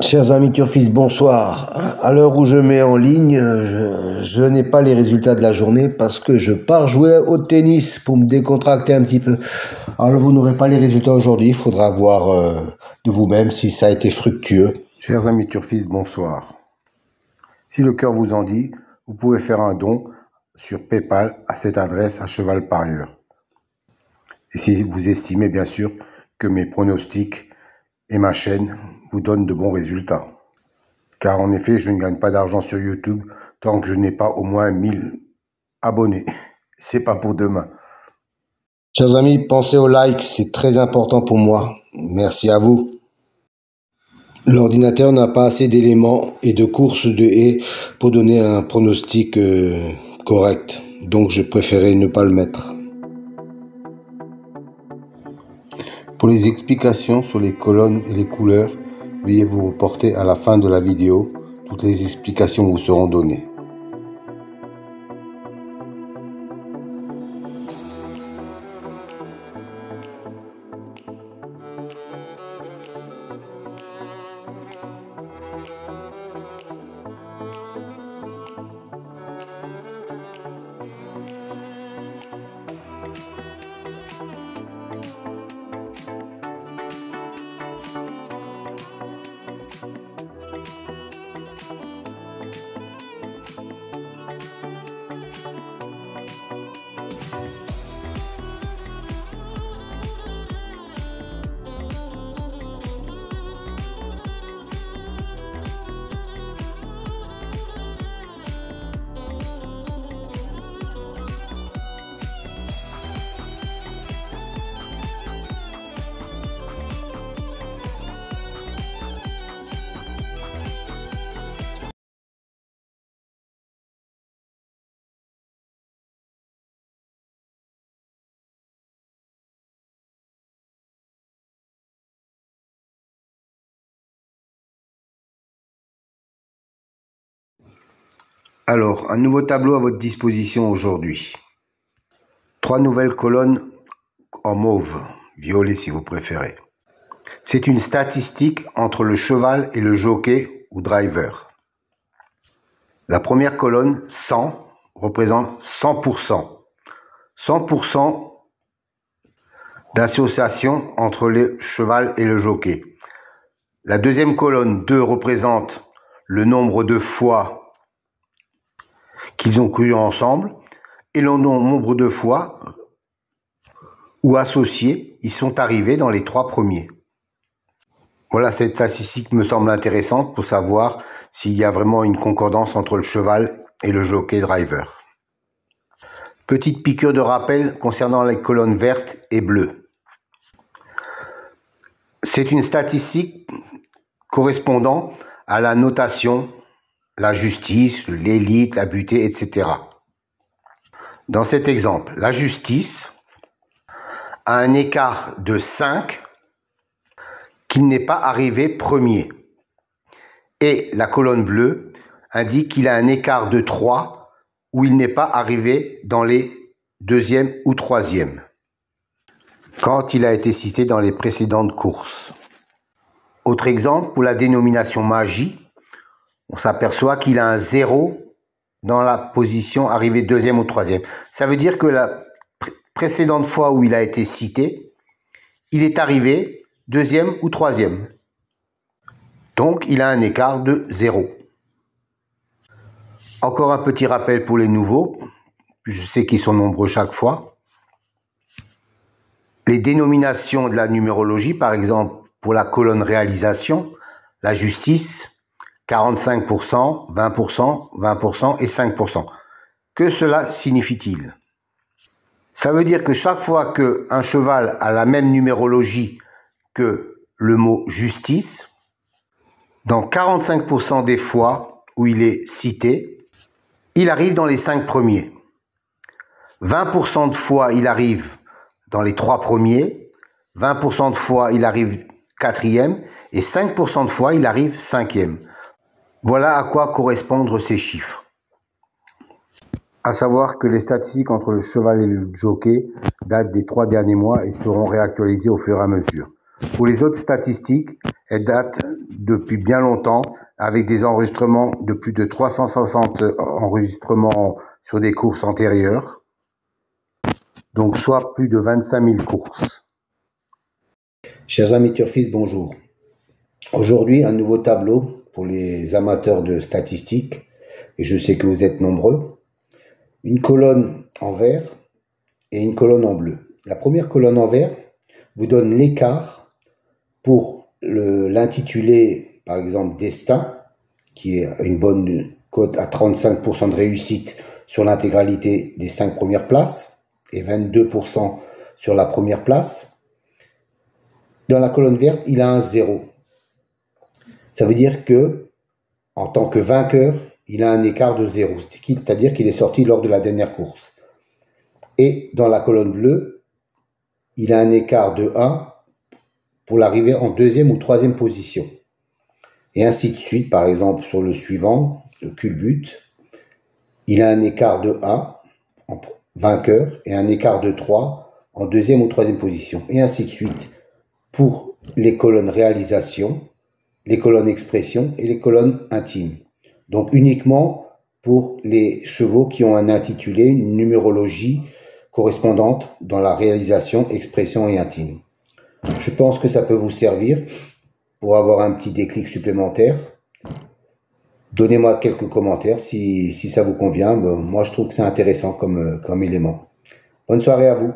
Chers amis Turfis, bonsoir. À l'heure où je mets en ligne, je n'ai pas les résultats de la journée parce que je pars jouer au tennis pour me décontracter un petit peu. Alors vous n'aurez pas les résultats aujourd'hui, il faudra voir de vous-même si ça a été fructueux. Chers amis Turfis, bonsoir. Si le cœur vous en dit, vous pouvez faire un don sur PayPal à cette adresse à Cheval Parieur. Et si vous estimez bien sûr que mes pronostics et ma chaîne vous donnent de bons résultats. Car en effet, je ne gagne pas d'argent sur YouTube tant que je n'ai pas au moins 1000 abonnés. C'est pas pour demain. Chers amis, pensez au like, c'est très important pour moi. Merci à vous. L'ordinateur n'a pas assez d'éléments et de courses de haies pour donner un pronostic correct. Donc je préférais ne pas le mettre. Pour les explications sur les colonnes et les couleurs, veuillez vous reporter à la fin de la vidéo. Toutes les explications vous seront données. Alors, un nouveau tableau à votre disposition aujourd'hui. 3 nouvelles colonnes en mauve, violet si vous préférez. C'est une statistique entre le cheval et le jockey ou driver. La première colonne, 100, représente 100%. 100% d'association entre le cheval et le jockey. La deuxième colonne, 2, représente le nombre de fois qu'ils ont couru ensemble et le nombre de fois où associés ils sont arrivés dans les 3 premiers. Voilà, cette statistique me semble intéressante pour savoir s'il y a vraiment une concordance entre le cheval et le jockey driver. Petite piqûre de rappel concernant les colonnes vertes et bleues. C'est une statistique correspondant à la notation, la justice, l'élite, la butée, etc. Dans cet exemple, la justice a un écart de 5 qu'il n'est pas arrivé premier. Et la colonne bleue indique qu'il a un écart de 3 où il n'est pas arrivé dans les 2e ou 3e, quand il a été cité dans les précédentes courses. Autre exemple, pour la dénomination magie, on s'aperçoit qu'il a un 0 dans la position arrivée 2e ou 3e. Ça veut dire que la précédente fois où il a été cité, il est arrivé 2e ou 3e. Donc, il a un écart de 0. Encore un petit rappel pour les nouveaux. Je sais qu'ils sont nombreux chaque fois. Les dénominations de la numérologie, par exemple, pour la colonne réalisation, la justice, 45%, 20%, 20% et 5%. Que cela signifie-t-il? Ça veut dire que chaque fois qu'un cheval a la même numérologie que le mot justice, dans 45% des fois où il est cité, il arrive dans les 5 premiers. 20% de fois, il arrive dans les 3 premiers. 20% de fois, il arrive 4e. Et 5% de fois, il arrive 5e. Voilà à quoi correspondent ces chiffres. À savoir que les statistiques entre le cheval et le jockey datent des 3 derniers mois et seront réactualisées au fur et à mesure. Pour les autres statistiques, elles datent depuis bien longtemps, avec des enregistrements de plus de 360 enregistrements sur des courses antérieures, donc soit plus de 25 000 courses. Chers amis turfistes, bonjour. Aujourd'hui, un nouveau tableau pour les amateurs de statistiques, et je sais que vous êtes nombreux. Une colonne en vert et une colonne en bleu. La première colonne en vert vous donne l'écart pour l'intitulé, par exemple, Destin, qui est une bonne cote à 35% de réussite sur l'intégralité des 5 premières places et 22% sur la première place. Dans la colonne verte, il a un 0. Ça veut dire que, en tant que vainqueur, il a un écart de 0, c'est-à-dire qu'il est sorti lors de la dernière course. Et dans la colonne bleue, il a un écart de 1 pour l'arrivée en 2e ou 3e position. Et ainsi de suite, par exemple, sur le suivant, le culbute, il a un écart de 1 en vainqueur et un écart de 3 en 2e ou 3e position. Et ainsi de suite pour les colonnes réalisation, les colonnes expression et les colonnes intimes. Donc uniquement pour les chevaux qui ont un intitulé, une numérologie correspondante dans la réalisation, expression et intime. Je pense que ça peut vous servir pour avoir un petit déclic supplémentaire. Donnez-moi quelques commentaires si ça vous convient. Moi, je trouve que c'est intéressant comme élément. Bonne soirée à vous.